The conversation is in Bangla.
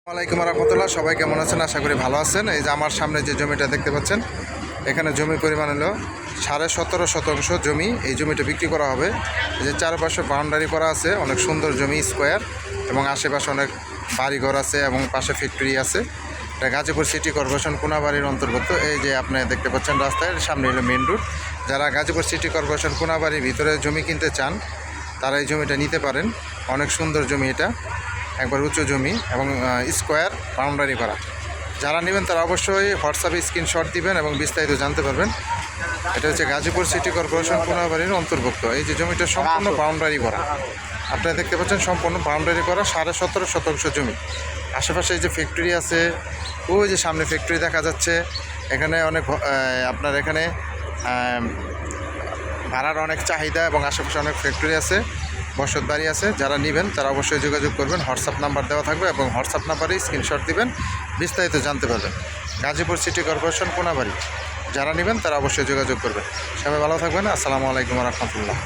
ওয়ালাইকুম রহমতুল্লাহ। সবাই কেমন আছেন? আশা করি ভালো আছেন। এই যে আমার সামনে যে জমিটা দেখতে পাচ্ছেন, এখানে জমির পরিমাণ হলো 17.5 শতাংশ জমি। এই জমিটা বিক্রি করা হবে। এই যে চারপাশে বাউন্ডারি করা আছে, অনেক সুন্দর জমি, স্কোয়ার, এবং আশেপাশে অনেক বাড়িঘর আছে এবং পাশে ফ্যাক্টরি আছে। এটা গাজীপুর সিটি কর্পোরেশন কোনাবাড়ির অন্তর্গত। এই যে আপনি দেখতে পাচ্ছেন রাস্তায় সামনে হলো মেন রোড। যারা গাজীপুর সিটি কর্পোরেশন কোনাবাড়ির ভিতরে জমি কিনতে চান তারা এই জমিটা নিতে পারেন। অনেক সুন্দর জমি, এটা একবার উঁচু জমি এবং স্কোয়ার বাউন্ডারি করা। যারা নেবেন তারা অবশ্যই হোয়াটসঅ্যাপে স্ক্রিনশট দিবেন এবং বিস্তারিত জানতে পারবেন। এটা হচ্ছে গাজীপুর সিটি কর্পোরেশন কোনাবাড়ির অন্তর্ভুক্ত। এই যে জমিটা সম্পূর্ণ বাউন্ডারি করা, আপনারা দেখতে পাচ্ছেন, সম্পূর্ণ বাউন্ডারি করা 17.5 শতাংশ জমি। আশেপাশে এই যে ফ্যাক্টরি আছে, ওই যে সামনে ফ্যাক্টরি দেখা যাচ্ছে। এখানে অনেক আপনার এখানে ভাড়ার অনেক চাহিদা এবং আশেপাশে অনেক ফ্যাক্টরি আছে, বসত বাড়ি আছে। যারা নেবেন তারা অবশ্যই যোগাযোগ করবেন। হোয়াটসঅ্যাপ নাম্বার দেওয়া থাকবে এবং হোয়াটসঅ্যাপ নাম্বারেই স্ক্রিনশট দিবেন, বিস্তারিত জানতে পারবেন। Gazipur city corporation Konabari. যারা নেবেন তারা অবশ্যই যোগাযোগ করবেন। সবাই ভালো থাকবেন। আসসালামু আলাইকুম রহমতুল্লাহ।